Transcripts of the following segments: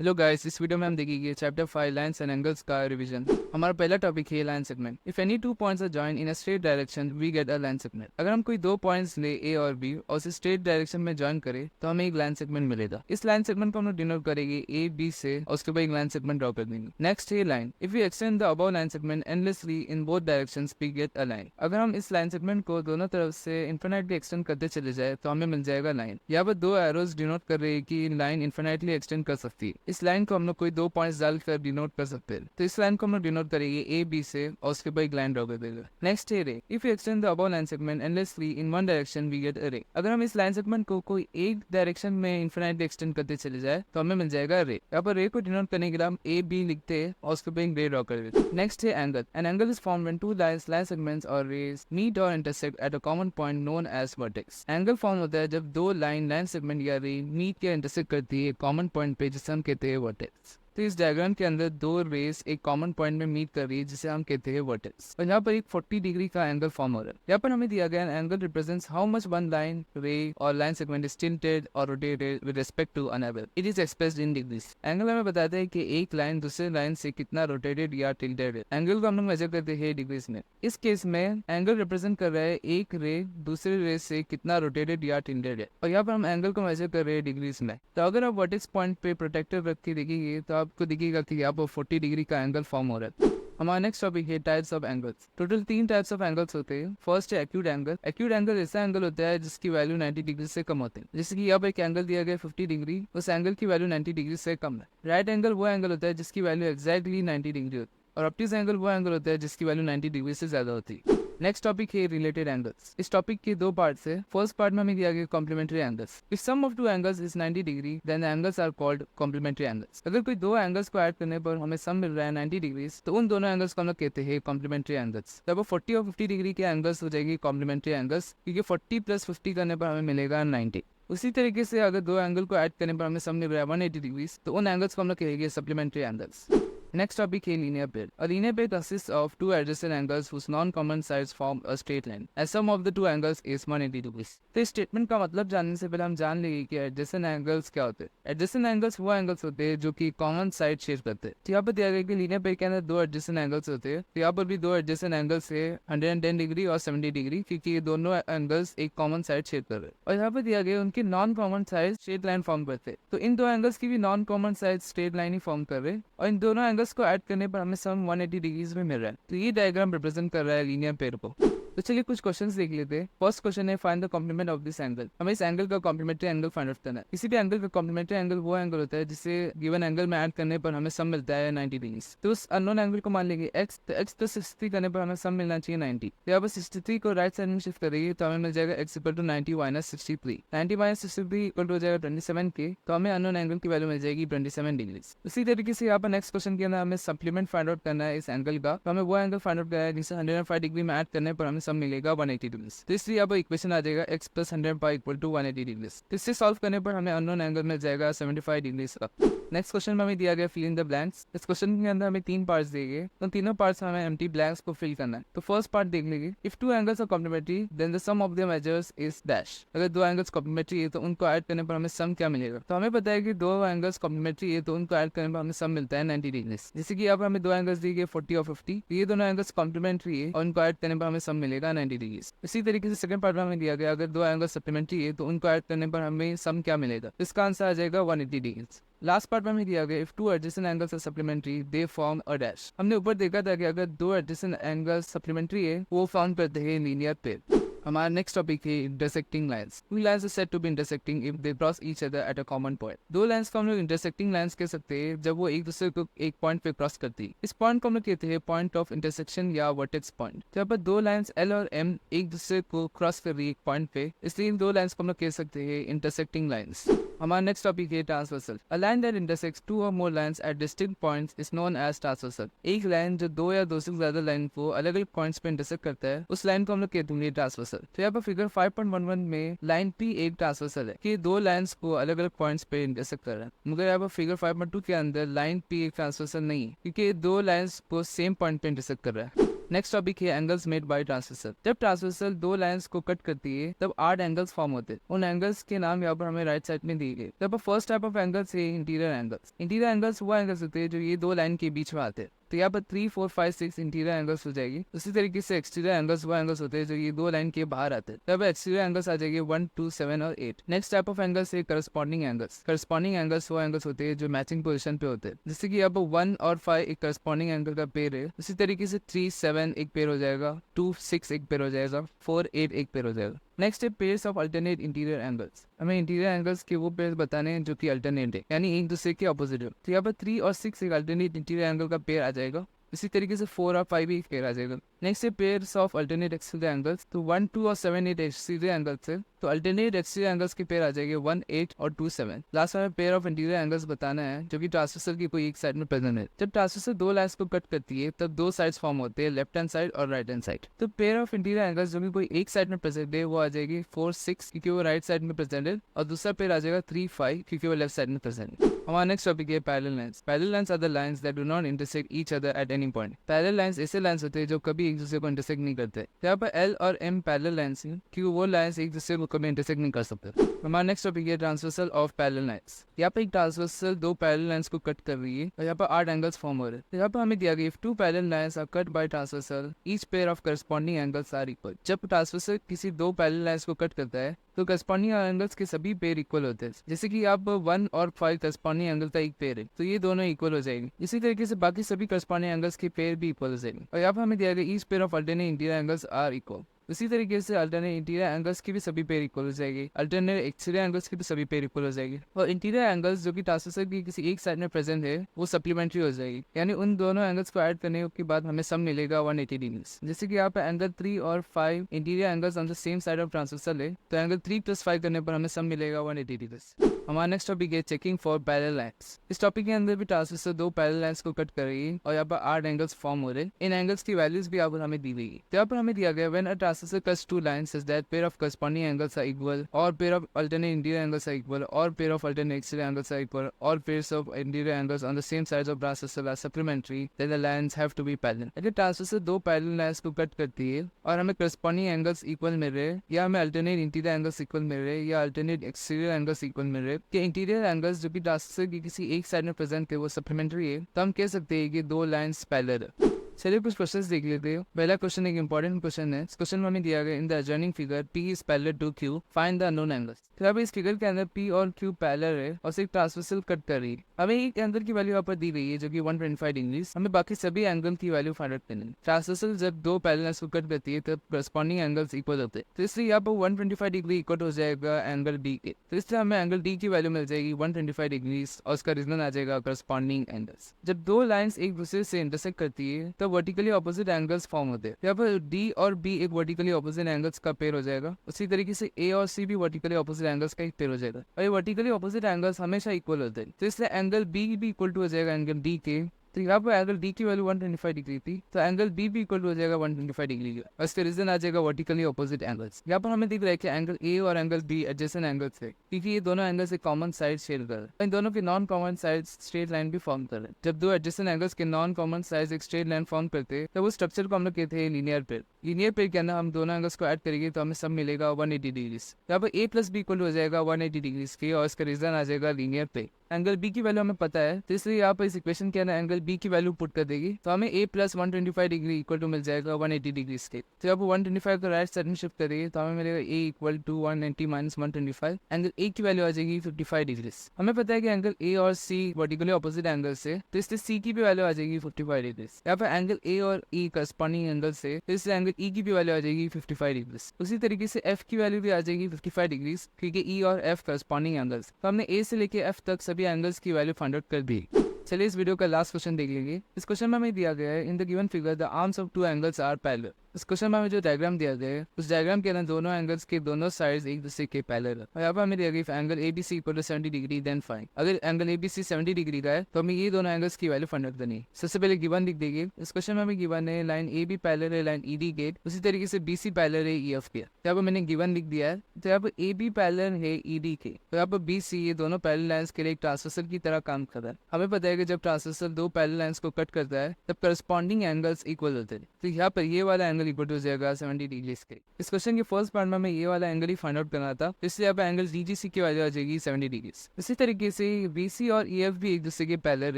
Hello guys, इस video में हम देखेंगे चैप्टर 5 लाइन्स एंड एंगल्स का रिवीजन। हमारा पहला टॉपिक है line segment. If any two points are joined in a straight direction we get a line segment. अगर हम कोई दो पॉइंट्स ले ए और बी और उसे स्ट्रेट डायरेक्शन में जॉइन करें तो हमें एक लाइन सेगमेंट मिलेगा। इस लाइन सेगमेंट को हम लोग डिनोट करेंगे ए बी से और उसके बाद एक लाइन सेगमेंट ड्रॉ कर देंगे। नेक्स्ट है line. If we extend the above line segment endlessly in both directions we get a line. अगर हम इस लाइन सेगमेंट को दोनों तरफ से इन्फिनिटली एक्सटेंड करते चले जाए तो हमें मिल जाएगा लाइन। यहाँ पर दो एरोज डिनोट कर रहे हैं कि लाइन इन्फिनिटली एक्सटेंड कर सकती है। इस लाइन को हम लोग कोई दो पॉइंट्स डालकर डिनोट कर सकते हैं। तो इस लाइन को हम लोग डिनोट करेंगे ए बी से और उसके बाद एक लाइन ड्रॉ कर देगा। नेक्स्ट है ray. If you extend the above line segment endlessly in one direction we get a ray. अगर हम इस लाइन सेगमेंट को कोई एक डायरेक्शन में इन्फिनिटली एक्सटेंड करते चले जाए तो हमें मिल जाएगा रे। यहाँ पर रे को डिनोट करने के लिए हम ए बी लिखते हैं और उसके बाद एक रे ड्रॉ कर देते हैं। नेक्स्ट है angle. An angle is formed when two line segments or rays meet or intersect at a common point known as vertex. Angle form होता है जब दो लाइन सेगमेंट या रे मीट या इंटरसेक्ट करती है कॉमन पॉइंट पे, जिसे हम कहते हैं वर्टेक्स। तो इस डायग्राम के अंदर दो रेस एक कॉमन पॉइंट में मीट कर रही है जिसे हम कहते हैं वर्टेक्स, और यहाँ पर एक 40 डिग्री का एंगल फॉर्म हो रहा है। यहाँ पर हमें दिया गया angle represents how much one line ray or line segment is tilted or rotated with respect to an angle. It is expressed in degrees. Angle हमें बताता है कि एक लाइन दूसरे लाइन से कितना रोटेटेड या टिल्टेड है। एंगल को हम लोग मेजर करते हैं डिग्रीज में। इस केस में एंगल रिप्रेजेंट कर रहा है एक रे दूसरे रे से कितना रोटेटेड या टिल्टेड है, और यहाँ पर हम एंगल को मेजर कर रहे हैं डिग्रीज में। तो अगर आप वर्टेक्स पॉइंट पे प्रोटेक्टर रख के देखेंगे तो आपको दिखेगा कि यहाँ पर 40 डिग्री का एंगल फॉर्म हो रहा है। हमारा नेक्स्ट टॉपिक है types of angles. Total 3 types of angles होते हैं। फर्स्ट है एक्यूट एंगल। एक्यूट एंगल ऐसा एंगल होता है जिसकी वैल्यू 90 डिग्री से कम होती है। जैसे कि यहाँ पर एक एंगल दिया गया 50 डिग्री, उस एंगल की वैल्यू 90 डिग्री से कम है। राइट एंगल वो एंगल होता है जिसकी वैल्यू एक्जैक्टली 90 डिग्री होती है, और ऑब्ट्यूज एंगल वो एंगल होता है जिसकी वैल्यू 90 डिग्री से ज्यादा होती है। नेक्स्ट टॉपिक है रिलेटेड एंगल्स। इस टॉपिक के दो पार्ट्स है। फर्स्ट पार्ट में हमें दिया गया complementary angles. If sum of two angles is 90 degree then the angles are called complementary angles. अगर कोई दो एंगल्स को ऐड करने पर हमें सम मिल रहा है 90 डिग्री, तो उन दोनों एंगल्स को हम लोग कहते हैं कॉम्प्लीमेंट्री एंगल्स। तब 40 और 50 डिग्री के एंगल्स हो जाएगी कॉम्प्लीमेंट्री एंगल्स, क्योंकि 40 प्लस 50 करने पर हमें मिलेगा 90। उसी तरीके से अगर दो एंगल को ऐड करने पर हमें सम मिल रहा है 180 डिग्री, तो उन एंगल्स को हम लोग कहेंगे supplementary angles. Next topic is linear pair. A linear pair consists of two adjacent angles whose non-common sides form a straight line. And sum of the two angles is 180 degrees. तो इस statement का मतलब जानने से पहले हम जान लेंगे कि एडजेसेंट एंगल्स क्या होते हैं। एडजेसेंट एंगल्स वो एंगल्स होते हैं जो कि कॉमन साइड शेयर करते हैं। तो यहाँ पर दिया गया कि लीनियर पेयर के अंदर दो एडजेसेंट एंगल्स होते हैं। तो यहाँ पर भी दो एडजेसेंट एंगल्स है 110 डिग्री और 70 डिग्री, क्योंकि ये दोनों एंगल्स एक कॉमन साइड शेयर कर रहे हैं। और यहाँ पर दिया गया उनकी non common side straight line form करते हैं। तो इन दो एंगल्स की भी non common side straight line ही फॉर्म कर रहे हैं, और इन दोनों एंगल्स को ऐड करने पर हमें सम 180 डिग्रीज में मिल रहा है। तो ये डायग्राम रिप्रेजेंट कर रहा है लीनियर पेयर को। तो चलिए कुछ क्वेश्चंस देख लेते हैं। फर्स्ट क्वेश्चन है find the complement of this angle. हमें इस एंगल का कॉम्प्लीमेंट्री एंगल फाइंड आउट करना है। किसी भी एंगल का कॉम्प्लीमेंट्री एंगल वो एंगल होता है जिसे गिवन एंगल में ऐड करने पर हमें सम मिलता है 90 डिग्री। तो उस अननोन एंगल को मान लेंगे x, तो x प्लस 63 करने पर हमें सम मिलना चाहिए 90। तो यहाँ पर 63 को राइट साइड में शिफ्ट करेंगे तो हमें मिल जाएगा x equal to 90 minus 63। 90 minus 63 equal to हो जाएगा 27 के, तो हमें अननोन एंगल की वैल्यू मिल जाएगी 27 डिग्री। उसी तरीके से यहाँ पर नेक्स्ट क्वेश्चन के अंदर हमें सप्लीमेंट फाइंड आउट करना है इस एंगल का। तो हमें वो एंगल फाइंड आउट करना है जिसे 105 डिग्री में ऐड करने पर हमें सम मिलेगा 180 डिग्री। तो इसलिए यहाँ पर इक्वेशन आ जाएगा x plus 105 equal to 180 degree. तो इससे सॉल्व करने पर हमें अननोन एंगल मिल जाएगा 75 डिग्री का। नेक्स्ट क्वेश्चन में हमें दिया गया फिल इन द ब्लैंक्स। इस क्वेश्चन के अंदर हमें 3 पार्ट्स दिए गए, तो तीनों पार्ट्स में हमें एम्प्टी ब्लैंक्स को फिल करना है। तो फर्स्ट पार्ट देख लेंगे। If two angles are complementary then the sum of their measures is dash. अगर दो एंगल्स कॉम्प्लीमेंट्री है तो उनको ऐड करने पर हमें सम क्या मिलेगा। तो हमें पता है कि दो एंगल्स कॉम्प्लीमेंट्री है तो उनको ऐड करने पर हमें सम मिलता है 90 डिग्री। जैसे कि यहाँ पर हमें दो एंगल्स दिए गए 40 और 50, ये दोनों एंगल्स कॉम्प्लीमेंट्री है और उनको ऐड करने पर हमें सम मिलेगा 90 डिग्री। इसी तरीके से सेकंड पार्ट में हमें दिया गया अगर दो एंगल सप्लीमेंट्री है तो उनको ऐड करने पर हमें सम क्या मिलेगा। इसका आंसर आ जाएगा 180 डिग्री। लास्ट पार्ट में हमें दिया गया if two adjacent angles are supplementary they form a dash. हमने ऊपर देखा था कि अगर दो एडजेसेंट एंगल्स सप्लीमेंट्री है वो फॉर्म करते हैं लीनियर पेयर। हमारा नेक्स्ट टॉपिक है intersecting lines. Two lines are said to be intersecting if they cross each other at a common point. दो लाइंस को हम लोग इंटरसेक्टिंग लाइंस कह सकते हैं जब वो एक दूसरे को एक पॉइंट पे क्रॉस करती है। इस पॉइंट को हम लोग कहते हैं पॉइंट ऑफ इंटरसेक्शन या वर्टेक्स पॉइंट। जहाँ पर दो लाइंस L और M एक दूसरे को क्रॉस कर रही है एक पॉइंट पे, इसलिए इन दो लाइंस को हम लोग कह सकते हैं इंटरसेक्टिंग लाइंस। हमारा नेक्स्ट टॉपिक है transversal. A line that intersects two or more lines at distinct points is known as transversal. एक लाइन जो दो या दो से ज्यादा लाइन को अलग अलग पॉइंट्स पे इंटरसेक्ट करता है उस लाइन को हम लोग कहते हैं ट्रांसवर्सल। तो यहाँ पर फिगर 5.11 में लाइन P एक ट्रांसवर्सल है कि दो लाइंस को अलग अलग पॉइंट्स पे इंटरसेक्ट कर रहा है, मगर यहाँ पर फिगर 5.2 के अंदर लाइन P एक ट्रांसवर्सल नहीं है क्योंकि दो लाइंस को सेम पॉइंट पे इंटरसेक्ट कर रहा है। नेक्स्ट टॉपिक है एंगल्स मेड बाय ट्रांसवर्सल। जब ट्रांसवर्सल दो लाइंस को कट करती है तब 8 एंगल्स फॉर्म होते हैं। उन एंगल्स के नाम यहाँ पर हमें राइट साइड में दिए गए। जब फर्स्ट टाइप ऑफ एंगल्स है इंटीरियर एंगल्स। इंटीरियर एंगल्स वो एंगल्स होते हैं जो ये दो लाइन के बीच में आते हैं। तो यहाँ पर 3, 4, 5, 6 इंटीरियर एंगल्स हो जाएगी। उसी तरीके से एक्सटीरियर एंगल्स वो एंगल्स होते हैं जो ये दो लाइन के बाहर आते हैं। तब एक्सटीरियर एंगल्स आ जाएंगे 1, 2, 7 और 8। नेक्स्ट टाइप ऑफ एंगल्स है करस्पॉन्डिंग एंगल्स। करस्पॉन्डिंग एंगल्स वो एंगल्स होते हैं जो मैचिंग पोजीशन पे होते हैं। जैसे कि यहाँ पर 1 और 5 एक करस्पॉन्डिंग एंगल का पेयर है। उसी तरीके से 3, 7 एक पेयर हो जाएगा, 2, 6 एक पेयर हो जाएगा, 4, 8 एक पेयर हो जाएगा। नेक्स्ट है pairs of alternate interior angles. हमें इंटीरियर एंगल्स के वो पेयर बताने हैं जो कि अल्टरनेट है, यानी एक दूसरे के ऑपोजिट है। तो यहाँ पर 3 और 6 एक अल्टरनेट इंटीरियर एंगल का पेयर आ जाएगा। इसी तरीके से 4 और 5 भी एक पेयर आ जाएगा। नेक्स्ट है pairs of alternate exterior angles. तो 1, 2 और 7, 8 एक्सटीरियर एंगल्स है। तो अल्टरनेट एक्सटीरियर एंगल्स के पेयर आ जाएंगे 1, 8 और 2, 7। लास्ट में पेयर ऑफ इंटीरियर एंगल्स बताना है जो कि ट्रांसवर्सल की कोई एक साइड में प्रेजेंट है। जब ट्रांसवर्सल दो लाइंस को कट करती है तब दो साइड्स फॉर्म होते हैं, लेफ्ट हैंड साइड और राइट हैंड साइड। तो पेयर ऑफ इंटीरियर एंगल्स जो कि कोई एक साइड में प्रेजेंट है वो आ जाएगी 4, 6 क्योंकि वो राइट साइड में प्रेजेंट है, और दूसरा पेयर आ जाएगा 3, 5 क्योंकि वो लेफ्ट साइड में प्रेजेंट है। हमारा नेक्स्ट टॉपिक है parallel lines. Parallel lines are the lines that do not intersect each other at any point. Parallel lines ऐसे लाइंस होते हैं जो कभी एक दूसरे को इंटरसेक्ट नहीं करते। यहाँ पर L और M पैरेलल लाइंस हैं क्योंकि वो लाइंस एक दूसरे को कभी इंटरसेक्ट नहीं कर सकते। हमारा नेक्स्ट टॉपिक है ट्रांसवर्सल ऑफ पैरेलल लाइंस। यहाँ पर एक ट्रांसवर्सल दो पैरेलल लाइंस को कट कर रही है और यहाँ पर 8 एंगल्स फॉर्म हो रहे हैं। यहाँ पर हमें दिया गया if 2 parallel lines are cut by transversal each pair of corresponding angles are equal. जब ट्रांसवर्सल किसी दो पैरेलल लाइंस को कट करता है तो करस्पॉन्डिंग एंगल्स के सभी पेयर इक्वल होते हैं। जैसे कि आप 1 और 5 करस्पॉन्डिंग एंगल का एक पेयर है तो ये दोनों इक्वल हो जाएंगे। इसी तरीके से बाकी सभी करस्पॉन्डिंग एंगल्स के पेयर भी इक्वल हो जाएंगे। और यहाँ पर हमें दिया गया each pair of alternate interior angles are equal. उसी तरीके से अल्टरनेट इंटीरियर एंगल्स की भी सभी पेयर इक्वल हो जाएगी, अल्टरनेट एक्सटीरियर एंगल्स की भी सभी पेयर इक्वल हो जाएगी। और इंटीरियर एंगल्स जो कि ट्रांसवर्सल की किसी एक साइड में प्रेजेंट है वो सप्लीमेंट्री हो जाएगी, यानी उन दोनों एंगल्स को ऐड करने के बाद हमें सम मिलेगा 180 डिग्रीज। जैसे कि यहाँ पे एंगल 3 और 5 interior angles on the same side of transversal है तो एंगल 3 + 5 करने पर हमें सम मिलेगा 180 डिग्रीज। हमारा नेक्स्ट टॉपिक है चेकिंग फॉर पैरेलल लाइंस। इस टॉपिक के अंदर भी ट्रांसवर्सल दो पैरेलल लाइंस को कट कर रही है और यहाँ पर 8 एंगल्स फॉर्म हो रहे हैं। इन एंगल्स की वैल्यूज भी यहाँ पर हमें दी गई है। तो यहाँ पर हमें दिया गया when a transversal cuts two lines such that pair of corresponding angles are equal, or pair of alternate interior angles are equal, or pair of alternate exterior angles are equal, or pairs of interior angles on the same sides of transversal are supplementary, then the lines have to be parallel। अगर transversal दो parallel lines को cut करती है और हमें corresponding angles equal मिल रहे हैं, या हमें alternate interior angles इक्वल मिल रहे हैं, या alternate exterior angles इक्वल मिल रहे हैं, कि इंटीरियर एंगल्स जो कि ट्रांसवर्सल की किसी एक साइड में प्रेजेंट है वो सप्लीमेंट्री है, तो हम कह सकते हैं कि दो लाइंस पैरेलल है। चलिए कुछ क्वेश्चंस देख लेते हैं। पहला क्वेश्चन एक इंपॉर्टेंट क्वेश्चन है। इस क्वेश्चन में हमें दिया गया in the adjoining figure P is parallel to Q, find the unknown angles. तो अब इस फिगर के अंदर P और Q पैरेलल है और सिर्फ ट्रांसवर्सल कट कर रही है। हमें एक एंगल की वैल्यू यहाँ पर दी गई है जो कि 125 डिग्रीज। हमें बाकी सभी एंगल की वैल्यू फाइंड आउट करनी है। ट्रांसवर्सल जब दो पैरेलल को कट करती है तब करस्पॉन्डिंग एंगल्स इक्वल होते हैं, तो इसलिए यहाँ पर 125 डिग्री इक्वल हो जाएगा एंगल D के। तो इसलिए हमें एंगल D की वैल्यू मिल जाएगी 125 डिग्रीज और उसका रीजन आ जाएगा करस्पॉन्डिंग एंगल्स। जब दो लाइंस एक दूसरे से इंटरसेक्ट करती है तो वर्टिकली ऑपोजिट एंगल्स फॉर्म होते हैं। यहाँ पर D और B एक वर्टिकली ऑपोजिट एंगल्स का पेयर हो जाएगा। उसी तरीके से A और C भी वर्टिकली ऑपोजिट एंगल्स का एक पेयर हो जाएगा और ये वर्टिकली ऑपोजिट एंगल्स हमेशा इक्वल होते हैं, तो इसलिए एंगल B भी इक्वल टू हो जाएगा एंगल D के। तो यहाँ पर एंगल D की वैल्यू 125 डिग्री थी तो एंगल B भी इक्वल हो जाएगा 125 डिग्री का, और इसका रीजन आ जाएगा वर्टिकली ऑपोजिट एंगल्स। यहाँ पर हमें दिख रहा है कि एंगल A और एंगल B एडजेसेंट एंगल्स है क्योंकि ये दोनों एंगल्स एक कॉमन साइड शेयर कर रहे हैं। इन दोनों के non common side straight line भी फॉर्म कर रहे हैं। जब दो एडजेसेंट एंगल्स के नॉन कॉमन साइड एक स्ट्रेट लाइन फॉर्म करते हैं तो वो स्ट्रक्चर को हम लोग कहते हैं लीनियर पेयर। लीनियर पेयर के अंदर हम दोनों एंगल्स को ऐड करेंगे तो हमें सब मिलेगा 180 डिग्रीज। यहाँ पर A + B इक्वल हो जाएगा 180 डिग्रीज के और इसका रीजन आ जाएगा लीनियर पेयर। एंगल B की वैल्यू हमें पता है तो इसलिए यहाँ पर इस इक्वेशन के अंदर एंगल B की वैल्यू पुट कर देगी तो हमें A + 125 डिग्री इक्वल टू मिल जाएगा 180 डिग्री के। तो अब 125 को राइट साइड में शिफ्ट करेंगे तो हमें मिलेगा A equal to 190 - 125। Angle A की वैल्यू आ जाएगी 55 डिग्री। हमें पता है कि एंगल A और C वर्टिकली ऑपोजिट एंगल से, तो इसलिए C की भी वैल्यू आ जाएगी 55 डिग्री। यहाँ पर एंगल A और E करस्पॉन्डिंग एंगल से, तो इसलिए एंगल E की भी वैल्यू आ जाएगी 55 डिग्री। उसी तरीके से F की वैल्यू भी आ जाएगी 55 डिग्री क्योंकि E और F करस्पॉन्डिंग एंगल्स। तो हमने A से लेके F तक सभी एंगल्स की वैल्यू फाइंड आउट कर दी। चलिए इस वीडियो का लास्ट क्वेश्चन देख लेंगे। इस क्वेश्चन में हमें दिया गया है in the given figure the arms of two angles are parallel. इस क्वेश्चन में हमें जो डायग्राम दिया गया है उस डायग्राम के अंदर दोनों एंगल्स के दोनों साइड्स एक दूसरे के पैरेलल है और यहाँ पर हमें दिया गया angle ABC equal to 70 degree then find. अगर एंगल ABC 70 डिग्री का है तो हमें ये दोनों एंगल्स की वैल्यू फाइंड आउट करनी है। सबसे पहले गिवन लिख देंगे। इस क्वेश्चन में हमें गिवन है लाइन AB पैरेलल है लाइन ED के, उसी तरीके से BC पैरेलल है EF के। तो यहाँ पर मैंने गिवन लिख दिया है। तो यहाँ पर AB पैरेलल है ED के, तो यहाँ पर BC ये दोनों पैरेलल लाइंस के लिए एक ट्रांसवर्सल की तरह काम कर रहा है। हमें पता है कि जब ट्रांसवर्सल दो पैरेलल लाइंस को कट करता है तब करस्पॉन्डिंग एंगल्स इक्वल होते हैं। तो यहाँ पर ये वाला एंगल इक्वल टू हो जाएगा 70 डिग्री के। इस क्वेश्चन के फर्स्ट पार्ट में हमें ये वाला एंगल ही फाइंड आउट करना था, इसलिए यहाँ पर एंगल DGC की वैल्यू आ जाएगी 70 डिग्री। इसी तरीके से BC और EF भी एक दूसरे के पैरेलल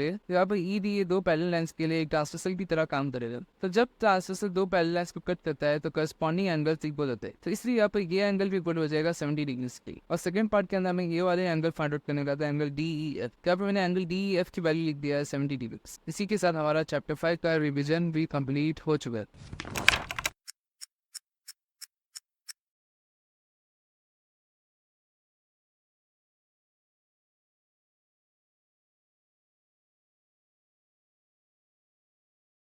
है, तो यहाँ पर ED ये दो पैरेलल लाइंस के लिए एक ट्रांसवर्सल की तरह काम करेगा। तो जब ट्रांसवर्सल दो पैरेलल लाइंस को कट करता है तो करस्पॉन्डिंग एंगल्स इक्वल होते हैं, तो इसलिए यहाँ पर ये एंगल भी इक्वल हो जाएगा 70 डिग्री के। और सेकंड पार्ट के अंदर हमें ये वाले एंगल फाइंड आउट करने का था, एंगल DEF। यहाँ पर मैंने एंगल DEF की वैल्यू लिख दिया है 70 डिग्री। इसी के साथ हमारा चैप्टर 5 का रिविजन भी कंप्लीट हो चुका है।